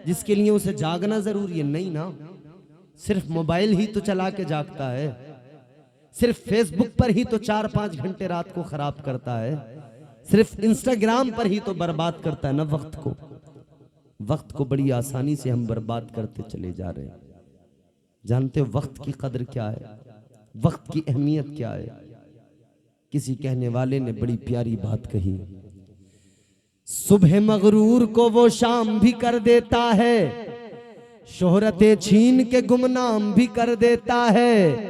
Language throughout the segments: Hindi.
जिसके लिए उसे जागना जरूरी है? नहीं ना। सिर्फ मोबाइल ही तो चला के जागता है, सिर्फ फेसबुक पर ही तो 4-5 घंटे रात को खराब करता है, सिर्फ इंस्टाग्राम पर ही तो बर्बाद करता है ना वक्त को। वक्त को बड़ी आसानी से हम बर्बाद करते चले जा रहे हैं। जानते हो वक्त की कदर क्या है, वक्त की अहमियत क्या है? किसी कहने वाले ने बड़ी प्यारी बात कही, सुबह मगरूर को वो शाम भी कर देता है, शोहरतें छीन के गुमनाम भी कर देता है।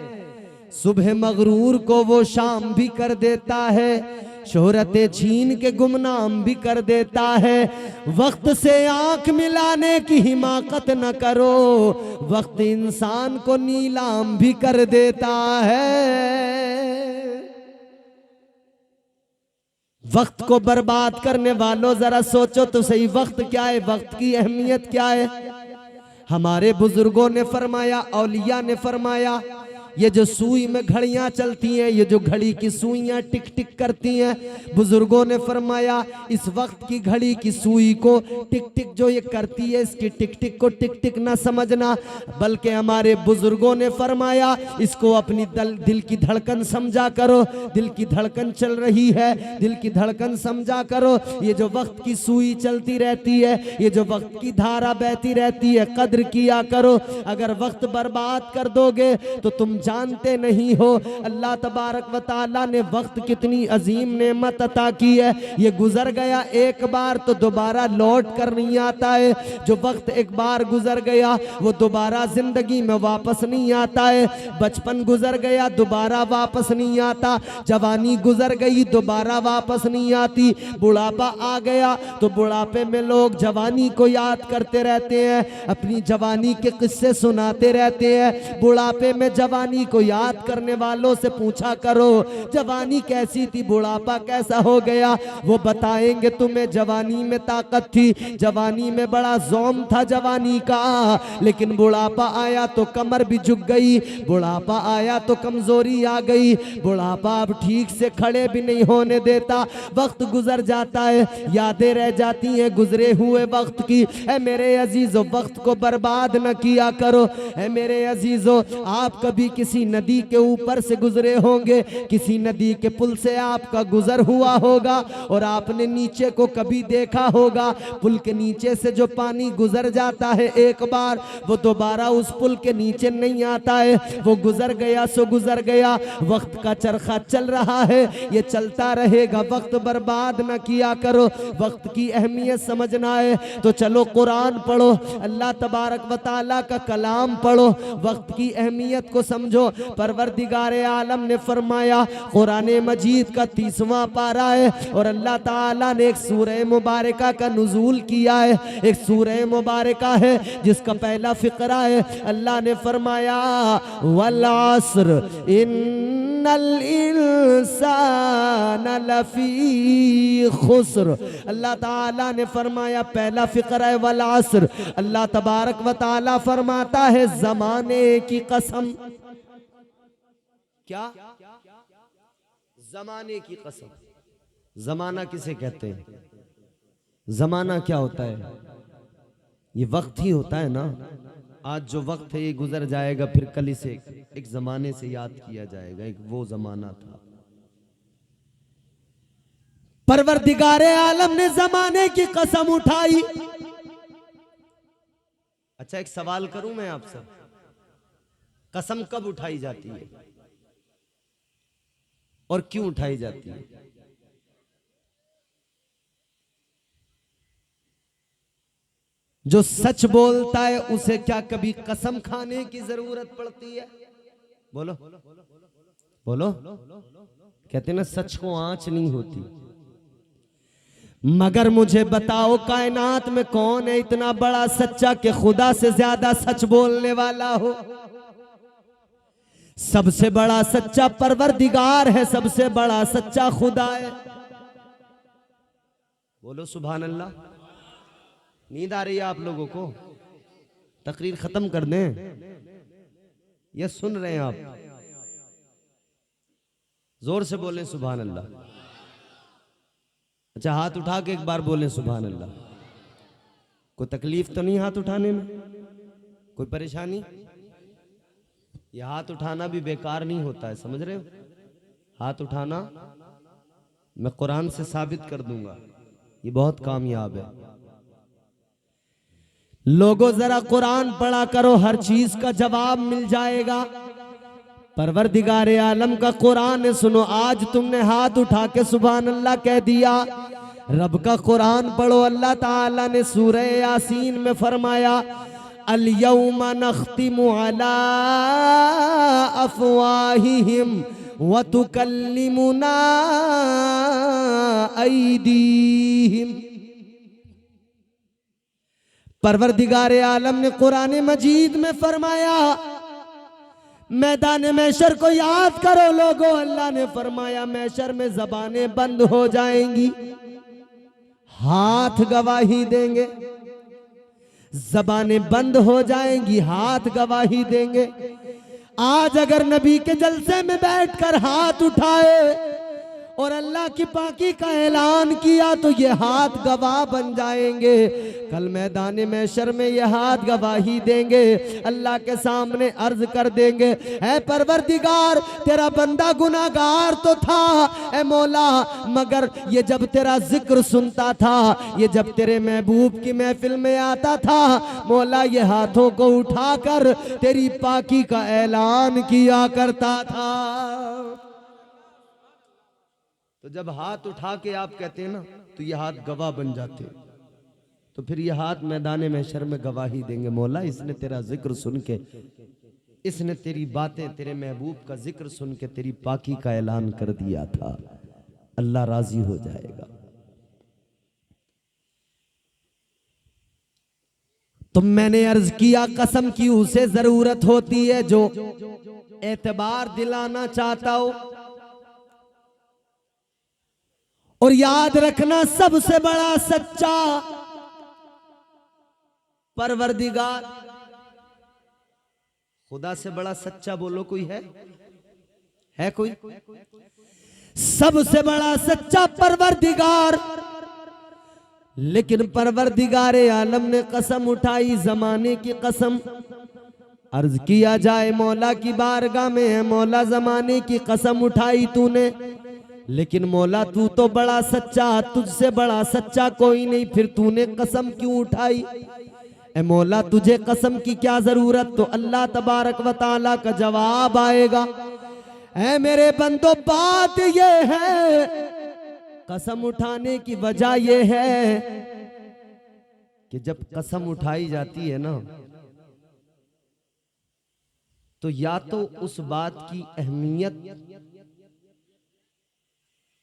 सुबह मगरूर को वो शाम भी कर देता है, शोहरतें छीन के गुमनाम भी कर देता है। वक्त से आंख मिलाने की हिमाकत न करो, वक्त इंसान को नीलाम भी कर देता है। वक्त को बर्बाद करने वालों जरा सोचो तो सही, वक्त क्या है, वक्त की अहमियत क्या है? हमारे बुजुर्गों ने फरमाया, औलिया ने फरमाया, ये जो सुई में घड़ियां चलती हैं, ये जो घड़ी की सुइयां टिक टिक करती हैं, बुजुर्गों ने फरमाया इस वक्त की घड़ी की सुई को टिक टिक जो ये करती है, इसकी टिक टिक को टिक टिक ना समझना, बल्कि हमारे बुजुर्गों ने फरमाया इसको अपनी दिल की धड़कन समझा करो। दिल की धड़कन चल रही है, दिल की धड़कन समझा करो। ये जो वक्त की सुई चलती रहती है, ये जो वक्त की धारा बहती रहती है, कद्र किया करो। अगर वक्त बर्बाद कर दोगे तो तुम जानते नहीं हो अल्लाह तबारक व तआला ने वक्त कितनी अजीम नेमत अता की है। ये गुजर गया एक बार तो दोबारा लौट कर नहीं आता है। जो वक्त एक बार गुजर गया वो दोबारा जिंदगी में वापस नहीं आता है। बचपन गुजर गया दोबारा वापस नहीं आता, जवानी गुजर गई दोबारा वापस नहीं आती, बुढ़ापा आ गया तो बुढ़ापे में लोग जवानी को याद करते रहते हैं, अपनी जवानी के किस्से सुनाते रहते हैं। बुढ़ापे में जवानी को याद करने वालों से पूछा करो जवानी कैसी थी, बुढ़ापा कैसा हो गया, वो बताएंगे तुम्हें जवानी में ताकत थी, जवानी में बड़ा ज़ौम था जवानी का, लेकिन बुढ़ापा आया तो कमर भी झुक गई, बुढ़ापा आया तो कमजोरी आ गई, बुढ़ापा अब ठीक से खड़े भी नहीं होने देता। वक्त गुजर जाता है, यादें रह जाती हैं गुजरे हुए वक्त की। ऐ मेरे अजीजों वक्त को बर्बाद न किया करो। ऐ मेरे अजीजों आप कभी किसी नदी के ऊपर से गुजरे होंगे, किसी नदी के पुल से आपका गुजर हुआ होगा और आपने नीचे को कभी देखा होगा, पुल के नीचे से जो पानी गुजर जाता है एक बार वो दोबारा उस पुल के नीचे नहीं आता है। वो गुजर गया सो गुजर गया, वक्त का चरखा चल रहा है, ये चलता रहेगा। वक्त बर्बाद ना किया करो, वक्त की अहमियत समझना है तो चलो कुरान पढ़ो, अल्लाह तबारक व तआला का कलाम पढ़ो, वक्त की अहमियत को समझो। परवरदिगारे आलम ने फरमाया, कुरान मजीद का 30वां पारा है और अल्लाह ताला ने एक सूरह मुबारका का नुज़ूल किया है। एक सूरह मुबारका है जिसका पहला फिक्रा है। अल्लाह ने फरमाया वल अस्र इन्नल इंसान लफी खुस्र। अल्लाह ताला ने फरमाया पहला फिक्रा है वल अस्र। अल्लाह तबारक व तआला फरमाता है जमाने की कसम। क्या? जमाने की कसम। जमाना किसे कहते हैं? जमाना क्या होता है? ये वक्त ही होता है ना। आज जो वक्त है ये गुजर जाएगा, फिर कल इसे एक जमाने से याद किया जाएगा, एक वो जमाना था। परवरदिगारे आलम ने जमाने की कसम उठाई। अच्छा एक सवाल करूं मैं आपसे, कसम कब उठाई जाती है और क्यों उठाई जाती है? जो सच बोलता है उसे क्या कभी कसम खाने की जरूरत पड़ती है? बोलो बोलो। कहते ना सच को आंच नहीं होती। मगर मुझे बताओ कायनात में कौन है इतना बड़ा सच्चा कि खुदा से ज्यादा सच बोलने वाला हो? सबसे बड़ा सच्चा परवरदिगार है, सबसे बड़ा सच्चा खुदा है। बोलो सुभान अल्लाह। नींद आ रही है आप लोगों को? तकरीर खत्म कर दें? ये सुन रहे हैं आप? जोर से बोलें सुभान अल्लाह। अच्छा हाथ उठा के एक बार बोलें सुभान अल्लाह। कोई तकलीफ तो नहीं हाथ उठाने में, कोई परेशानी? ये हाथ उठाना भी बेकार नहीं होता है, समझ रहे हो? हाथ उठाना मैं कुरान से साबित कर दूंगा, ये बहुत कामयाब है। लोगों जरा कुरान पढ़ा करो, हर चीज का जवाब मिल जाएगा। परवरदिगारे आलम का कुरान है, सुनो। आज तुमने हाथ उठा के सुभान अल्लाह कह दिया, रब का कुरान पढ़ो। अल्लाह ताला ने सूरह यासीन में फरमाया, अल यौमा नख्तिमु अला अफवाहिहिम व तुकल्लिमुना ऐदीहिम। परवरदिगारे आलम ने कुरान मजीद में फरमाया, मैदान मैशर को याद करो लोगों। अल्लाह ने फरमाया मैशर में जबानें बंद हो जाएंगी, हाथ गवाही देंगे। जबानें बंद हो जाएंगी, हाथ गवाही देंगे। आज अगर नबी के जलसे में बैठकर हाथ उठाए और अल्लाह की पाकी का ऐलान किया तो ये हाथ गवाह बन जाएंगे। कल मैदान महशर में ये हाथ गवाही देंगे, अल्लाह के सामने अर्ज कर देंगे, ऐ परवरदिगार तेरा बंदा गुनाहगार तो था ऐ मौला, मगर ये जब तेरा जिक्र सुनता था, ये जब तेरे महबूब की महफिल में आता था मौला, ये हाथों को उठाकर तेरी पाकी का ऐलान किया करता था। तो जब हाथ उठा के आप कहते हैं ना तो ये हाथ गवाह बन जाते, तो फिर ये हाथ मैदान महशर में गवाही देंगे, मौला इसने तेरा जिक्र सुन के, इसने तेरी बातें, तेरे महबूब का जिक्र सुन के तेरी पाकी का ऐलान कर दिया था। अल्लाह राजी हो जाएगा। तो मैंने अर्ज किया कसम की उसे जरूरत होती है जो एतबार दिलाना चाहता हो। और याद रखना सबसे बड़ा सच्चा परवरदिगार, खुदा से बड़ा सच्चा बोलो कोई है कोई? सबसे बड़ा सच्चा परवरदिगार। लेकिन परवरदिगारे आलम ने कसम उठाई, जमाने की कसम। अर्ज किया जाए मौला की बारगाह में, है मौला जमाने की कसम उठाई तूने, लेकिन मौला तू तो बड़ा सच्चा, तुझसे बड़ा सच्चा कोई नहीं, फिर तूने कसम क्यों उठाई? ए मौला तुझे कसम की क्या जरूरत? तो अल्लाह तबारक व ताला का जवाब आएगा, ऐ मेरे बंदो बात ये है, कसम उठाने की वजह ये है कि जब कसम उठाई जाती है ना, तो या तो उस बात की अहमियत,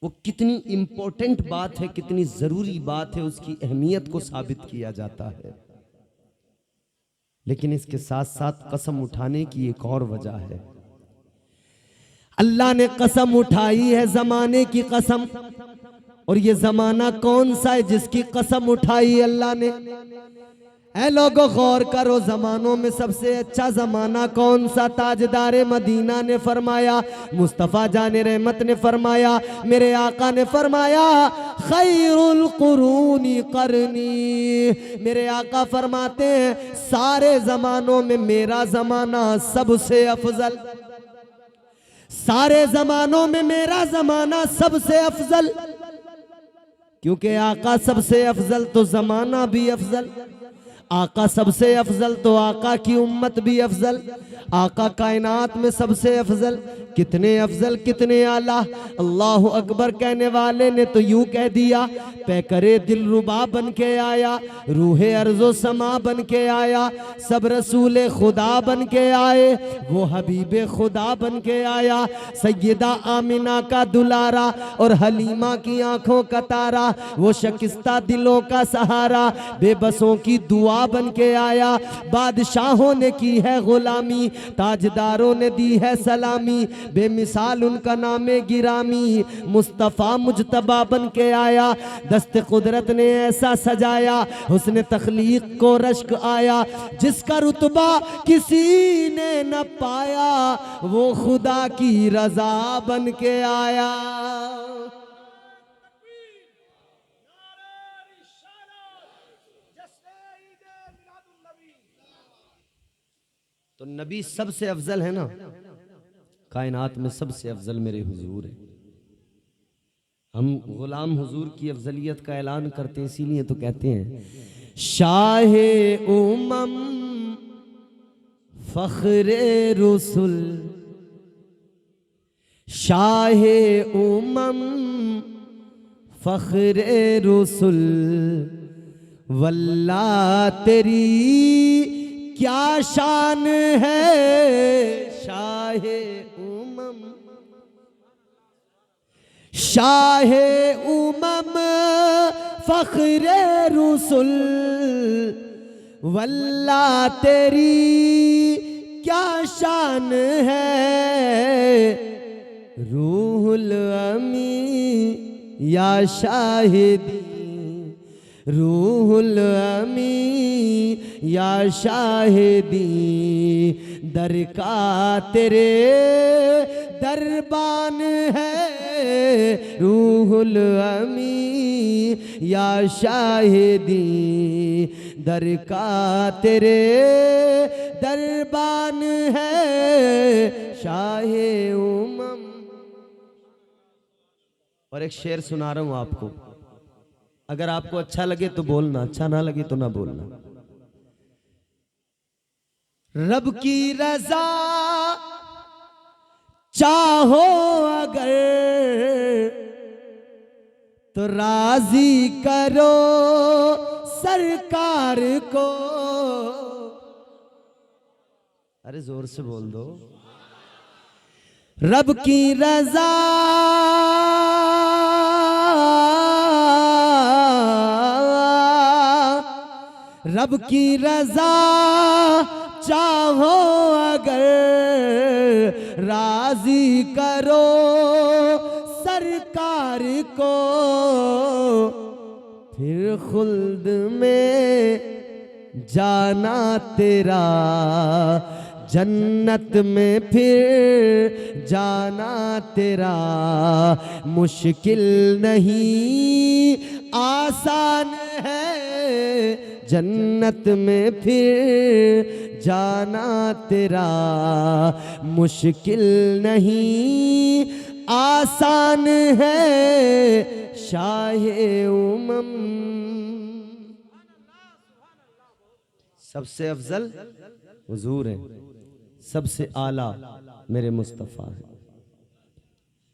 वो कितनी इंपॉर्टेंट बात है, कितनी जरूरी बात है, उसकी अहमियत को साबित किया जाता है। लेकिन इसके साथ साथ कसम उठाने की एक और वजह है। अल्लाह ने कसम उठाई है जमाने की कसम, और ये जमाना कौन सा है जिसकी कसम उठाई अल्लाह ने? ऐ लोगों गौर करो, जमानों में सबसे अच्छा जमाना कौन सा? ताजदारे मदीना ने फरमाया, मुस्तफ़ा जाने रहमत ने फरमाया, मेरे आका ने फरमाया, खैरुल कुरूनी करनी। मेरे आका फरमाते हैं सारे जमानों में मेरा जमाना सबसे अफजल, सारे जमानों में मेरा जमाना सबसे अफजल। क्योंकि आका सबसे अफजल तो जमाना भी अफजल, आका सबसे अफजल तो आका की उम्मत भी अफजल, आका कायनात में सबसे अफजल। कितने अफजल, कितने आला। अल्लाह अकबर कहने वाले ने तो यूं कह दिया, पैकरे दिल रुबा बन के आया, रूहे अर्जो समा बन के आया, सब रसूल खुदा बन के आए, वो हबीबे खुदा बन के आया, सैयदा आमिना का दुलारा और हलीमा की आंखों का तारा, वो शकिस्ता दिलों का सहारा, बेबसों की दुआ बन के आया। बादशाहों ने की है गुलामी, ताजदारों ने दी है सलामी, बेमिसाल उनका नामे गिरामी, मुस्तफ़ा मुजतबा बन के आया। दस्ते कुदरत ने ऐसा सजाया, हुस्न तख्लीक को रश्क आया, जिसका रुतबा किसी ने न पाया, वो खुदा की रजा बन के आया। तो नबी सबसे अफजल है ना, कायनात में सबसे अफजल मेरे हुजूर है। हम गुलाम हुजूर की अफजलियत का ऐलान करते हैं, इसीलिए तो कहते हैं शाहे उमम फख्रे रुसुल, शाहे उमम फख्रे रुसुल, वल्लाह तेरी क्या शान है शाहे उमम, शाहे उमम फख्रे रुसुल, वल्लाह तेरी क्या शान है, रूहुल अमी या शाहिदी, रूहुल अमी या शाहिदी, दर का तेरे दरबान है, रूहुल अमी या शाहिदी, दर का तेरे दरबान है शाहे उमम। और एक शेर सुना रहा हूं आपको, अगर आपको अच्छा लगे तो बोलना, अच्छा ना लगे तो ना बोलना। रब की रजा चाहो अगर तो राजी करो सरकार को, अरे जोर से बोल दो। रब की रजा रब की रजा चाहो अगर राजी करो सरकार को, फिर खुल्द में जाना तेरा, जन्नत में फिर जाना तेरा, मुश्किल नहीं आसान है, जन्नत में फिर जाना तेरा, मुश्किल नहीं आसान है शाहे उमम। सबसे अफजल हुजूर है, सबसे आला मेरे मुस्तफ़ा है।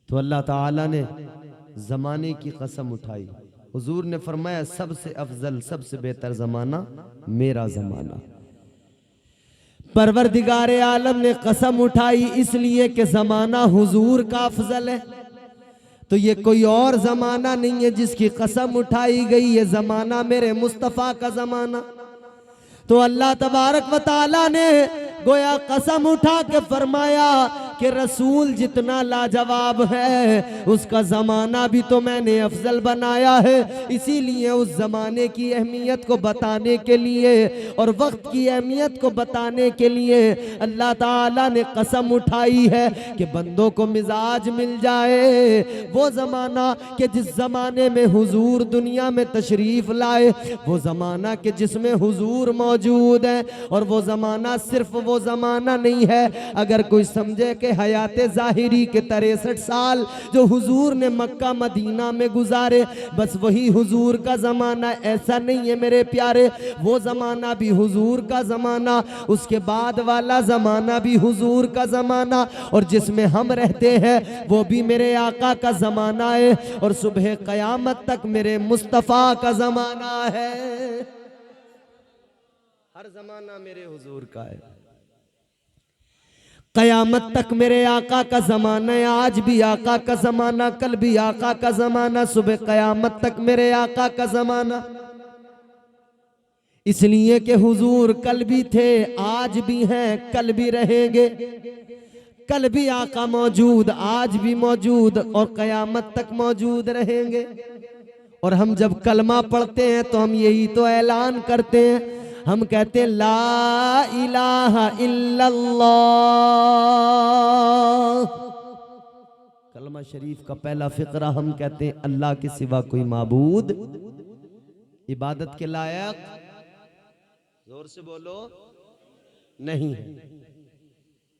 तो अल्लाह ताला ने जमाने की कसम उठाई, हुजूर ने फरमाया सबसे अफजल सबसे बेहतर जमाना मेरा जमाना। परवरदिगारे आलम ने कसम उठाई इसलिए कि जमाना हुजूर का अफजल है, तो ये कोई और जमाना नहीं है जिसकी कसम उठाई गई, ये जमाना मेरे मुस्तफ़ा का जमाना। तो अल्लाह तबारक व तआला ने गोया कसम उठा के फरमाया कि रसूल जितना लाजवाब है उसका ज़माना भी तो मैंने अफजल बनाया है। इसीलिए उस ज़माने की अहमियत को बताने के लिए और वक्त की अहमियत को बताने के लिए अल्लाह ताला ने कसम उठाई है कि बंदों को मिजाज मिल जाए वो ज़माना कि जिस ज़माने में हुजूर दुनिया में तशरीफ़ लाए, वो ज़माना कि जिसमें हुजूर मौजूद है। और वो ज़माना सिर्फ वो ज़माना नहीं है, अगर कोई समझे कि हयाते ज़ाहिरी के 63 साल जो हुजूर ने मक्का मदीना में गुजारे बस वही हुजूर का ज़माना, ऐसा नहीं है मेरे प्यारे। वो ज़माना भी हुजूर का ज़माना, उसके बाद वाला ज़माना भी हुजूर का ज़माना, और जिसमें हम रहते हैं वो भी मेरे आका का ज़माना है, और सुबह क़यामत तक मेरे मुस्तफ़ा का ज़माना है। हर ज़माना मेरे हुजूर का है, क़यामत तक मेरे आका का ज़माना है। आज भी आका का ज़माना, कल भी आका का ज़माना, सुबह क़यामत तक मेरे आका का ज़माना। इसलिए कि हुजूर कल भी थे, आज भी हैं, कल भी रहेंगे। कल भी आका मौजूद, आज भी मौजूद और क़यामत तक मौजूद रहेंगे। और हम जब कलमा पढ़ते हैं तो हम यही तो ऐलान करते हैं, हम कहते हैं ला इलाहा इल्लल्लाह। कलमा शरीफ का पहला फिक्रा हम कहते हैं अल्लाह के सिवा कोई माबूद इबादत के लायक, जोर से बोलो, नहीं है।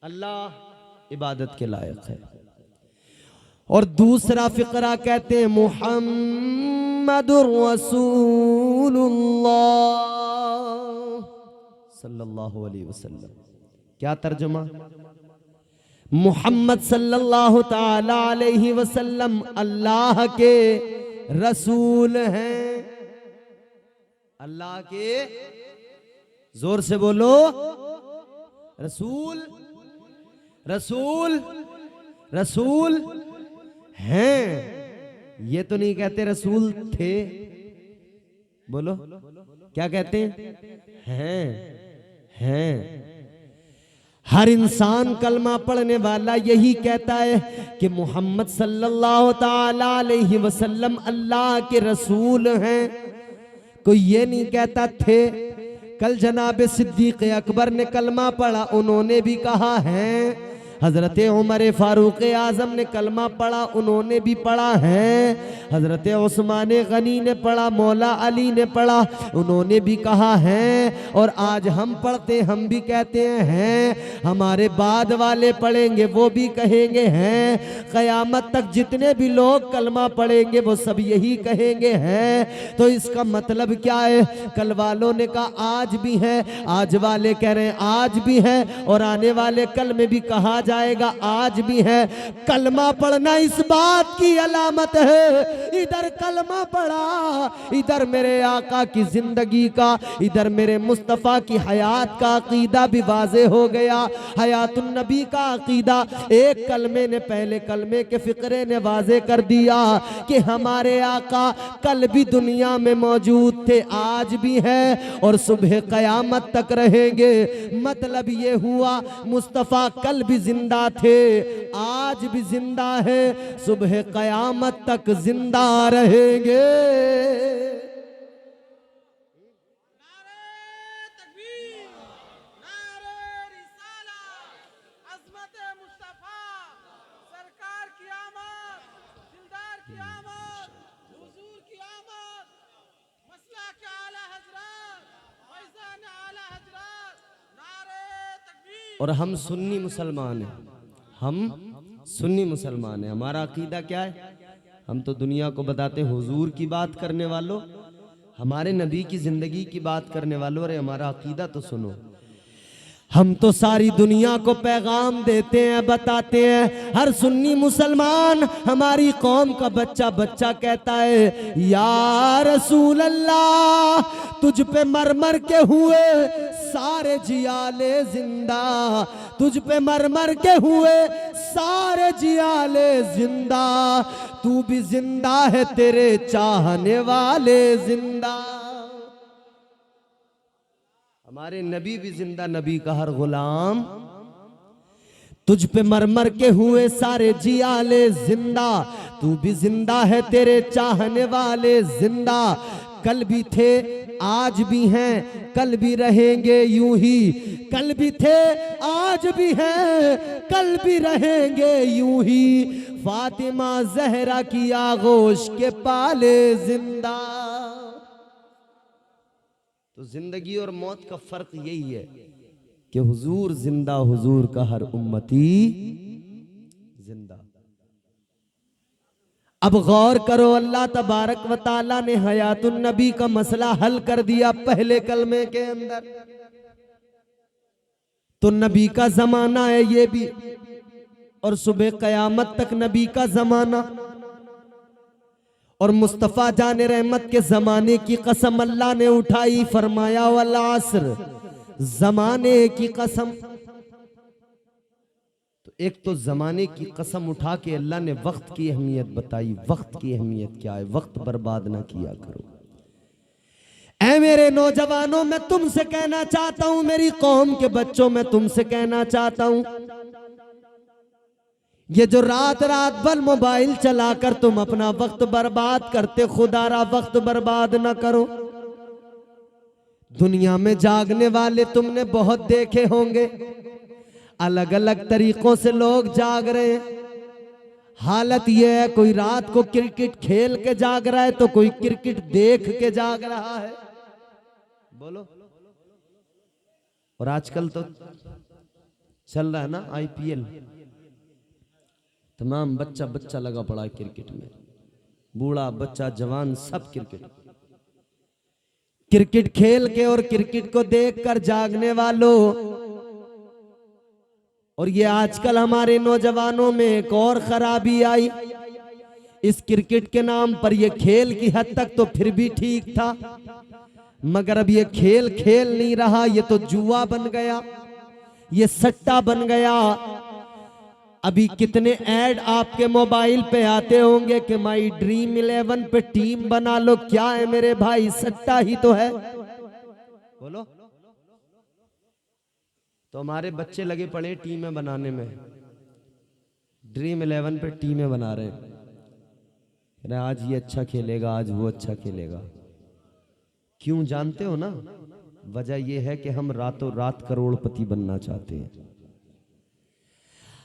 अल्लाह इबादत के लायक है। और दूसरा फिक्रा कहते हैं मुहम्मदुर रसूलुल्लाह सल्लल्लाहु अलैहि वसल्लम। क्या तर्जुमा? मोहम्मद सल्लल्लाहु ताला अलैहि वसल्लम अल्लाह के रसूल हैं। अल्लाह के, जोर से बोलो, रसूल रसूल रसूल हैं। ये तो नहीं कहते रसूल थे, बोलो क्या कहते हैं? हैं। हर इंसान कलमा पढ़ने वाला यही कहता है कि मोहम्मद सल्लल्लाहु ताला अलैहि वसल्लम अल्लाह के रसूल हैं। कोई ये नहीं कहता थे। कल जनाब सिद्दीक अकबर ने कलमा पढ़ा, उन्होंने भी कहा है। हजरत उमर फारूक आजम ने कलमा पढ़ा, उन्होंने भी पढ़ा है। हजरत उस्मान गनी ने पढ़ा, मौला अली ने पढ़ा, उन्होंने भी कहा है। और आज हम पढ़ते, हम भी कहते हैं। हमारे बाद वाले पढ़ेंगे, वो भी कहेंगे हैं। क़यामत तक जितने भी लोग कलमा पढ़ेंगे वो सब यही कहेंगे हैं। तो इसका मतलब क्या है? कल वालों ने कहा आज भी है, आज वाले कह रहे हैं आज भी है, और आने वाले कल में भी कहा जाएगा आज भी है। कलमा पढ़ना इस बात की अलामत है, इधर कलमा पढ़ा, इधर मेरे आका की जिंदगी का, इधर मेरे मुस्तफ़ा की हयात का अकीदा भी वाज़े हो गया। हयातुन नबी का अकीदा एक कलमे ने, पहले कलमे के फिक्रे ने वाज़े कर दिया कि हमारे आका कल भी दुनिया में मौजूद थे, आज भी है और सुबह क़यामत तक रहेंगे। मतलब ये हुआ मुस्तफ़ा कल भी जिंदा थे, आज भी जिंदा है, सुबह क़यामत तक जिंदा रहेंगे। और हम सुन्नी मुसलमान हैं, हम सुन्नी मुसलमान हैं। हमारा अकीदा क्या है? हम तो दुनिया को बताते हुजूर की बात करने वालों, हमारे नबी की जिंदगी की बात करने वालों, अरे हमारा अकीदा तो सुनो। हम तो सारी दुनिया को पैगाम देते हैं, बताते हैं। हर सुन्नी मुसलमान, हमारी कौम का बच्चा बच्चा कहता है या रसूल अल्लाह, तुझ पे मर मर के हुए सारे जियाले जिंदा, तुझ पे मर मर के हुए सारे जियाले जिंदा, तू भी जिंदा है, तेरे चाहने वाले जिंदा। हमारे नबी भी जिंदा, नबी का हर गुलाम। तुझ पे मर मर के हुए सारे जियाले जिंदा, तू भी जिंदा है, तेरे चाहने वाले जिंदा। कल भी थे, आज भी हैं, कल भी रहेंगे यूं ही। कल भी थे, आज भी हैं, कल भी रहेंगे यूं ही। फातिमा जहरा की आगोश के पाले जिंदा। तो जिंदगी और मौत का फर्क यही है कि हुजूर जिंदा, हुजूर का हर उम्मती जिंदा। अब गौर करो, अल्लाह तबारक व ताला ने हयातुन नबी का मसला हल कर दिया पहले कलमे के अंदर। तो नबी का जमाना है ये भी, और सुबह कयामत तक नबी का जमाना। और मुस्तफ़ा जाने रहमत के जमाने की कसम अल्लाह ने उठाई, फरमाया वल अस्र, जमाने की कसम। तो एक तो जमाने की कसम उठा के अल्लाह ने वक्त की अहमियत बताई। वक्त की अहमियत क्या है? वक्त बर्बाद ना किया करो। ऐ मेरे नौजवानों, मैं तुमसे कहना चाहता हूं, मेरी कौम के बच्चों, मैं तुमसे कहना चाहता हूं, ये जो रात रात भर मोबाइल चलाकर तुम अपना वक्त बर्बाद करते, खुदारा वक्त बर्बाद ना करो। दुनिया में जागने वाले तुमने बहुत देखे होंगे, अलग अलग तरीकों से लोग जाग रहे हैं। हालत यह है, कोई रात को क्रिकेट खेल के जाग रहा है, तो कोई क्रिकेट देख के जाग रहा है। बोलो, और आजकल तो चल रहा है ना IPL, तमाम बच्चा बच्चा लगा पड़ा है क्रिकेट में, बूढ़ा बच्चा जवान सब क्रिकेट खेल के और क्रिकेट को देखकर जागने वालों। और ये आजकल हमारे नौजवानों में एक और खराबी आई, इस क्रिकेट के नाम पर ये खेल की हद तक तो फिर भी ठीक था, मगर अब ये खेल खेल नहीं रहा, ये तो जुआ बन गया, ये सट्टा बन गया। अभी कितने ऐड आपके मोबाइल पे आते होंगे कि माई ड्रीम 11 पे टीम बना लो। क्या है मेरे भाई, सट्टा ही तो है। बोलो, तो हमारे बच्चे लगे पड़े टीमें बनाने में, ड्रीम 11 पे टीमें बना रहे हैं। आज ये अच्छा खेलेगा, आज वो अच्छा खेलेगा। क्यों जानते हो ना? वजह यह है कि हम रातों रात करोड़पति बनना चाहते हैं।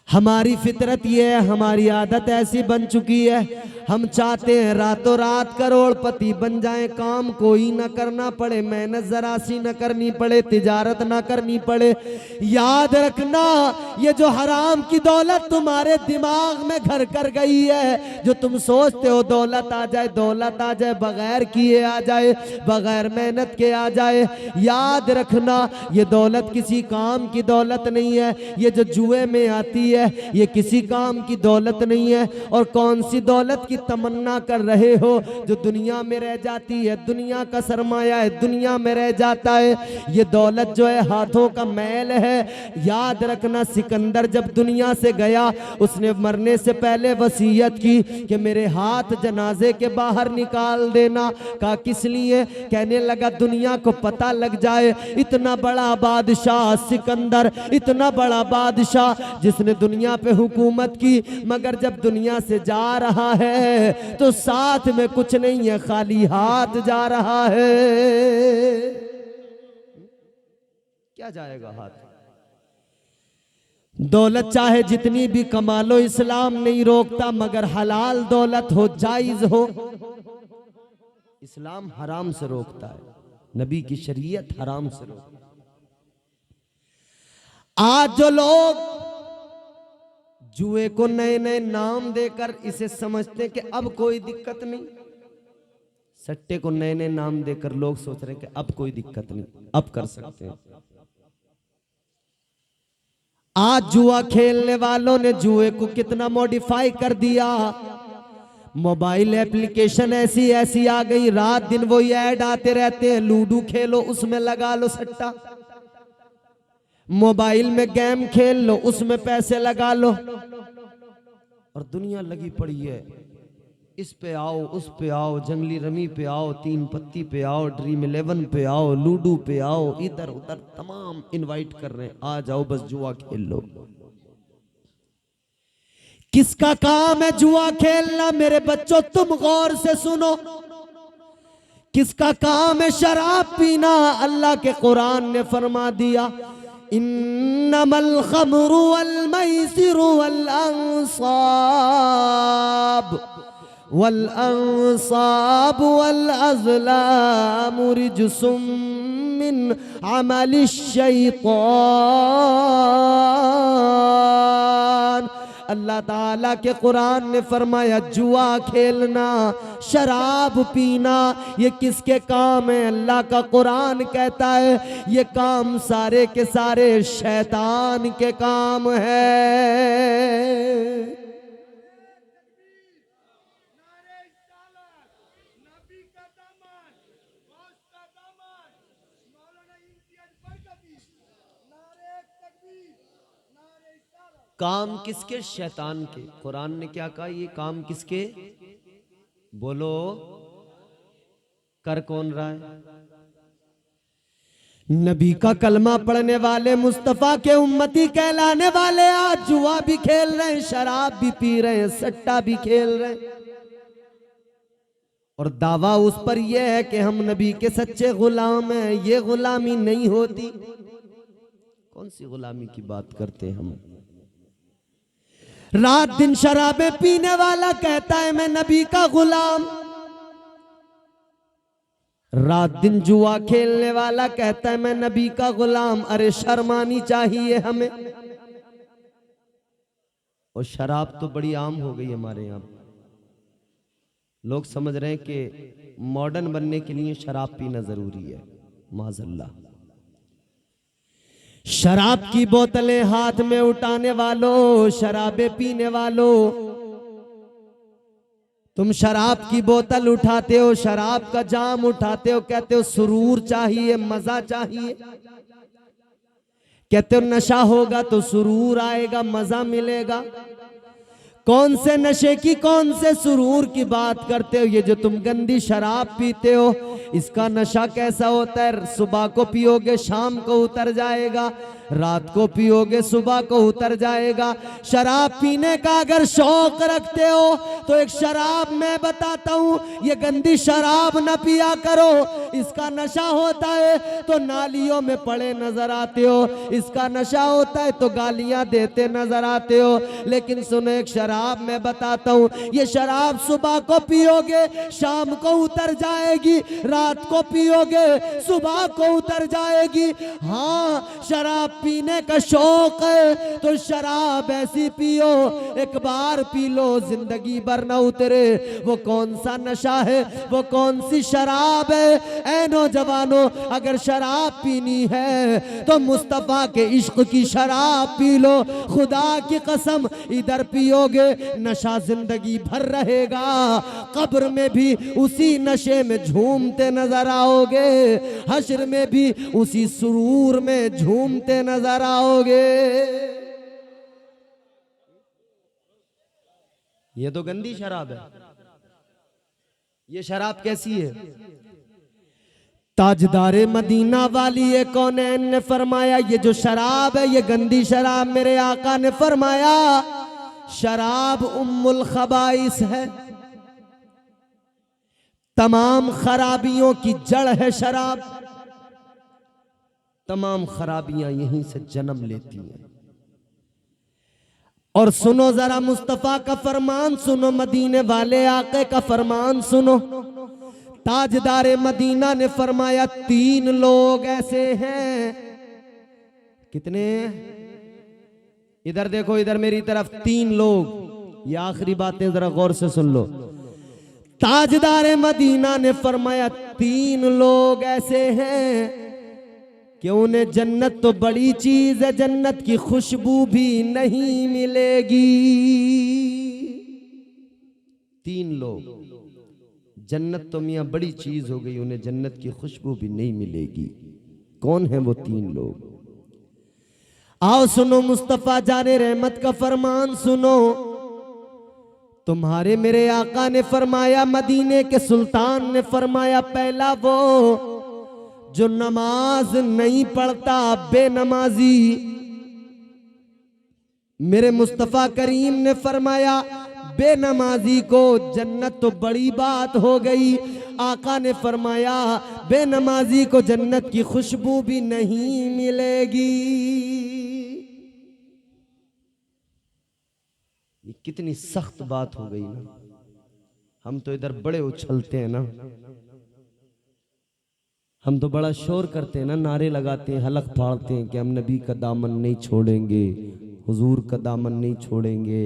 हमारी फितरत ये है, हमारी आदत ऐसी बन चुकी है, हम चाहते हैं रातों रात करोड़पति बन जाएं, काम कोई ना करना पड़े, मेहनत जरा सी न करनी पड़े, तिजारत ना करनी पड़े। याद रखना, ये जो हराम की दौलत तुम्हारे दिमाग में घर कर गई है, जो तुम सोचते हो दौलत आ जाए, दौलत आ जाए, बगैर किए आ जाए, बगैर मेहनत के आ जाए, याद रखना ये दौलत किसी काम की दौलत नहीं है। ये जो जुए में आती है ये किसी काम की दौलत नहीं है। और कौन सी दौलत की तमन्ना कर रहे हो जो दुनिया में रह जाती है, दुनिया का सरमाया है, दुनिया में रह जाता है। ये दौलत जो है हाथों का मैल है। याद रखना, सिकंदर जब दुनिया से गया, उसने मरने से पहले वसीयत की कि मेरे हाथ जनाजे के बाहर निकाल देना। कहा किस लिए? कहने लगा दुनिया को पता लग जाए, इतना बड़ा बादशाह सिकंदर, इतना बड़ा बादशाह जिसने दुनिया पे हुकूमत की, मगर जब दुनिया से जा रहा है तो साथ में कुछ नहीं है, खाली हाथ जा रहा है। क्या जाएगा हाथ? दौलत चाहे जितनी भी कमा लो, इस्लाम नहीं रोकता, मगर हलाल दौलत हो, जायज हो। इस्लाम हराम से रोकता है, नबी की शरीयत हराम से रोकता है। आज जो लोग जुए को नए नए नाम देकर इसे समझते कि अब कोई दिक्कत नहीं, सट्टे को नए नए नाम देकर लोग सोच रहे हैं कि अब कोई दिक्कत नहीं, अब कर सकते हैं। आज जुआ खेलने वालों ने जुए को कितना मॉडिफाई कर दिया। मोबाइल एप्लीकेशन ऐसी ऐसी आ गई, रात दिन वो ऐड आते रहते हैं, लूडो खेलो उसमें लगा लो सट्टा, मोबाइल में गेम खेल लो उसमें पैसे लगा लो, और दुनिया लगी पड़ी है। इस पे आओ, उस पे आओ, जंगली रमी पे आओ, तीन पत्ती पे आओ, ड्रीम 11 पे आओ, लूडो पे आओ, इधर उधर तमाम इनवाइट कर रहे हैं, आ जाओ बस जुआ खेल लो। किसका काम है जुआ खेलना? मेरे बच्चों तुम गौर से सुनो, किसका काम है शराब पीना? अल्लाह के कुरान ने फरमा दिया, इन्नमल खमरु वल मैसिरु वल अंसाब वल अज़लामु रिज्सुम मिन अमलिश शैतान। अल्लाह ताला के कुरान ने फरमाया जुआ खेलना, शराब पीना, ये किसके काम है? अल्लाह का कुरान कहता है ये काम सारे के सारे शैतान के काम है। काम किसके? शैतान के। कुरान ने क्या कहा? ये काम किसके? बोलो, कर कौन रहा है? नबी का कलमा पढ़ने वाले, मुस्तफा के उम्मती कहलाने वाले आज जुआ भी खेल रहे हैं, शराब भी पी रहे हैं, सट्टा भी खेल रहे हैं, और दावा उस पर यह है कि हम नबी के सच्चे गुलाम हैं। ये गुलामी नहीं होती। कौन सी गुलामी की बात करते हैं हम? रात दिन शराबें पीने वाला कहता है मैं नबी का गुलाम, रात दिन जुआ खेलने वाला कहता है मैं नबी का गुलाम। अरे शर्म आनी चाहिए हमें। और शराब तो बड़ी आम हो गई हमारे यहाँ। लोग समझ रहे हैं कि मॉडर्न बनने के लिए शराब पीना जरूरी है। माज़अल्लाह। शराब की बोतलें हाथ में उठाने वालों, शराबे पीने वालों, तुम शराब की बोतल उठाते हो, शराब का जाम उठाते हो, कहते हो सुरूर चाहिए, मजा चाहिए। कहते हो नशा होगा तो सुरूर आएगा, मजा मिलेगा। कौन से नशे की, कौन से सुरूर की बात करते हो? ये जो तुम गंदी शराब पीते हो, इसका नशा कैसा होता है? सुबह को पियोगे शाम को उतर जाएगा, रात को पियोगे सुबह को उतर जाएगा। शराब पीने का अगर शौक रखते हो तो एक शराब मैं बताता हूं, ये गंदी शराब न पिया करो। इसका नशा होता है तो नालियों में पड़े नजर आते हो, इसका नशा होता है तो गालियां देते नजर आते हो। लेकिन सुनो, एक शराब मैं बताता हूं, ये शराब सुबह को पियोगे शाम को उतर जाएगी, रात को पियोगे सुबह को उतर जाएगी। हाँ, शराब पीने का शौक है तो शराब ऐसी पियो, एक बार पी लो जिंदगी भर न उतरे। वो कौन सा नशा है, वो कौन सी शराब है? ऐ नौजवानों, अगर शराब पीनी है तो मुस्तफा के इश्क की शराब पी लो। खुदा की कसम, इधर पियोगे नशा जिंदगी भर रहेगा, कब्र में भी उसी नशे में झूमते नजर आओगे, हश्र में भी उसी सुरूर में झूमते नजर आओगे। ये तो गंदी शराब है। ये शराब कैसी है? ताजदारे मदीना वाली ये कौनैन ने फरमाया, ये जो शराब है ये गंदी शराब, मेरे आका ने फरमाया शराब उम्मुल खबाइस है, तमाम खराबियों की जड़ है शराब। तमाम खराबियां यहीं से जन्म लेती हैं। और सुनो जरा मुस्तफा का फरमान सुनो, मदीने वाले आके का फरमान सुनो। ताजदारे मदीना ने फरमाया 3 लोग ऐसे हैं। कितने? इधर देखो, इधर मेरी तरफ 3 लोग। ये आखिरी बातें जरा गौर से सुन लो। ताजदारे मदीना ने फरमाया 3 लोग ऐसे हैं कि उन्हें जन्नत तो बड़ी चीज है, जन्नत की खुशबू भी नहीं मिलेगी। 3 लोग, जन्नत तो मियां बड़ी चीज हो गई, उन्हें जन्नत की खुशबू भी नहीं मिलेगी। कौन है वो 3 लोग? आओ सुनो, मुस्तफा जाने रहमत का फरमान सुनो। तुम्हारे मेरे आका ने फरमाया, मदीने के सुल्तान ने फरमाया, पहला वो जो नमाज नहीं पढ़ता, बेनमाजी। मेरे मुस्तफा करीम ने फरमाया बेनमाजी को जन्नत तो बड़ी बात हो गई। आका ने फरमाया बेनमाजी को जन्नत की खुशबू भी नहीं मिलेगी। ये कितनी सख्त बात हो गई ना। हम तो इधर बड़े उछलते हैं ना, हम तो बड़ा शोर करते हैं ना, नारे लगाते हैं, हलक फाड़ते हैं कि हम नबी का दामन नहीं छोड़ेंगे, हुजूर का दामन नहीं छोड़ेंगे,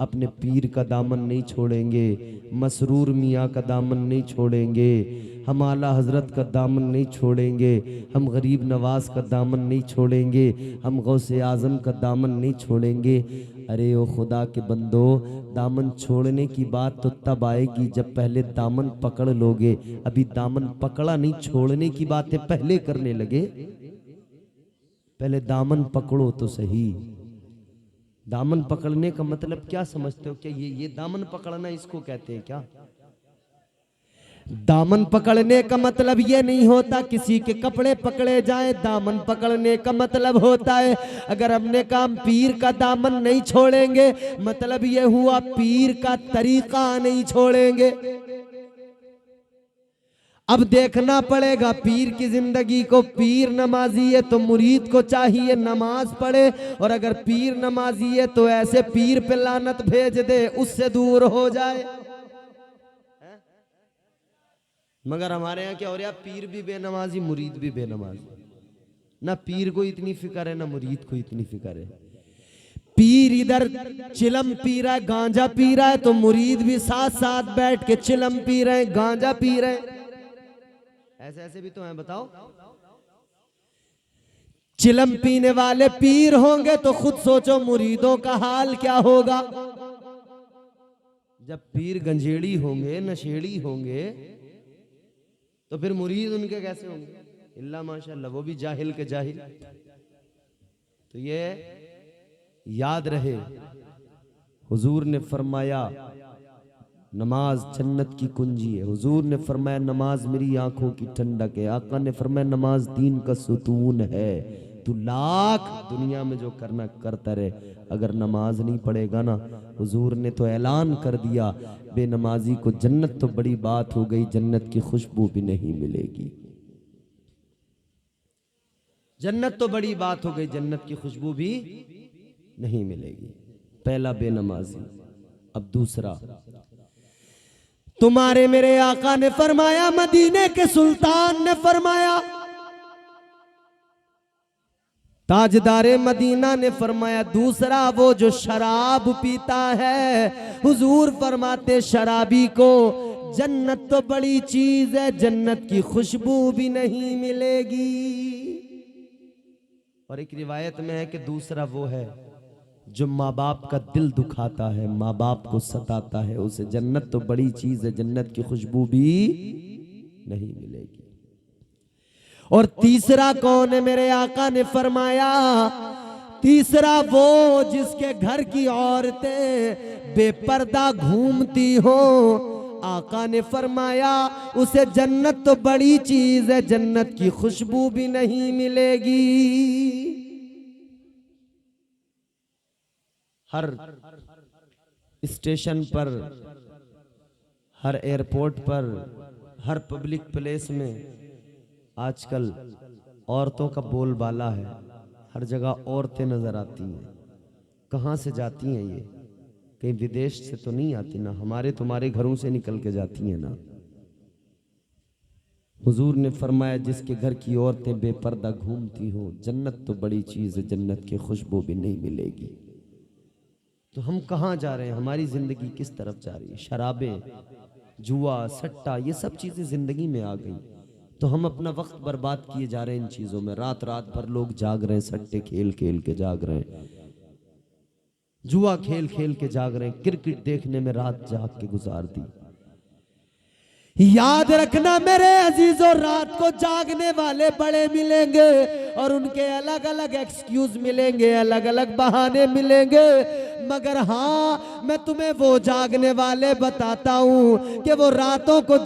अपने पीर का दामन नहीं छोड़ेंगे, मसरूर मियाँ का दामन नहीं छोड़ेंगे, हम आला हजरत का दामन नहीं छोड़ेंगे, हम गरीब नवाज का दामन नहीं छोड़ेंगे, हम गौसे आजम का दामन नहीं छोड़ेंगे। अरे ओ खुदा के बंदो, दामन छोड़ने की बात तो तब आएगी जब पहले दामन पकड़ लोगे। अभी दामन पकड़ा नहीं, छोड़ने की बातें पहले करने लगे। पहले दामन पकड़ो तो सही। दामन पकड़ने का मतलब क्या समझते हो? क्या ये दामन पकड़ना इसको कहते हैं क्या? दामन पकड़ने का मतलब ये नहीं होता किसी के कपड़े पकड़े जाएं। दामन पकड़ने का मतलब होता है अगर हमने कहा हम पीर का दामन नहीं छोड़ेंगे, मतलब ये हुआ पीर का तरीका नहीं छोड़ेंगे। अब देखना पड़ेगा पीर की जिंदगी को। पीर नमाजी है तो मुरीद को चाहिए नमाज पढ़े, और अगर पीर नमाजी है तो ऐसे पीर पे लानत भेज दे उससे दूर हो जाए। मगर हमारे यहाँ क्या हो रहा, पीर भी बेनमाजी, मुरीद भी बेनमाजी। ना पीर को इतनी फिक्र है, ना मुरीद को इतनी फिक्र है। पीर इधर चिलम पी रहा है, गांजा पी रहा है, तो मुरीद भी साथ साथ बैठ के चिलम पी रहे हैं, गांजा पी रहे हैं। ऐसे ऐसे भी तो हैं, बताओ। चिलम पीने वाले पीर होंगे तो खुद सोचो मुरीदों का हाल क्या होगा। जब पीर गंजेड़ी होंगे, नशेड़ी होंगे, तो फिर मुरीद उनके कैसे होंगे? इल्ला माशाअल्लाह, वो भी जाहिल के जाहिल। तो ये याद रहे, हुजूर ने फरमाया नमाज जन्नत की कुंजी है। हुजूर ने फरमाया नमाज मेरी आंखों की ठंडक है। आका ने फरमाया नमाज दीन का सुतून है। तू लाख दुनिया में जो करना करता रहे, अगर नमाज नहीं पढ़ेगा ना, हुजूर ने तो ऐलान कर दिया बेनमाजी को जन्नत तो बड़ी बात हो गई, जन्नत की खुशबू भी नहीं मिलेगी। जन्नत तो बड़ी बात हो गई, जन्नत की खुशबू भी नहीं मिलेगी। पहला बेनमाजी। अब दूसरा, तुम्हारे मेरे आका ने फरमाया, मदीने के सुल्तान ने फरमाया, ताजदारे मदीना ने फरमाया, दूसरा वो जो शराब पीता है, हुजूर फरमाते शराबी को जन्नत तो बड़ी चीज है, जन्नत की खुशबू भी नहीं मिलेगी। और एक रिवायत में है कि दूसरा वो है जो माँ बाप का दिल दुखाता है, माँ बाप को सताता है, उसे जन्नत तो बड़ी चीज है, जन्नत की खुशबू भी नहीं मिलेगी। और तीसरा कौन है? मेरे आका ने फरमाया, तीसरा वो जिसके घर की औरतें बेपर्दा घूमती हो, आका ने फरमाया उसे जन्नत तो बड़ी चीज है, जन्नत की खुशबू भी नहीं मिलेगी। हर स्टेशन पर, हर एयरपोर्ट पर, हर पब्लिक प्लेस में आजकल औरतों का बोलबाला है। हर जगह औरतें नजर आती हैं। कहाँ से जाती हैं ये? कहीं विदेश से तो नहीं आती ना, हमारे तुम्हारे घरों से निकल के जाती हैं ना। हुजूर ने फरमाया जिसके घर की औरतें बेपर्दा घूमती हो, जन्नत तो बड़ी चीज है, जन्नत की खुशबू भी नहीं मिलेगी। तो हम कहाँ जा रहे हैं? हमारी जिंदगी किस तरफ जा रही है? शराबें, जुआ, सट्टा, ये सब चीजें जिंदगी में आ गई, तो हम अपना वक्त बर्बाद किए जा रहे हैं इन चीजों में। रात रात भर लोग जाग रहे हैं, सट्टे खेल खेल के जाग रहे हैं, जुआ खेल खेल के जाग रहे हैं, क्रिकेट देखने में रात जाग के गुजार दी। याद रखना मेरे अजीजों, रात को जागने वाले बड़े मिलेंगे और उनके अलग अलग एक्सक्यूज मिलेंगे, अलग अलग बहाने मिलेंगे, मगर हाँ मैं तुम्हें वो जागने वाले बताता हूं कि वो रातों को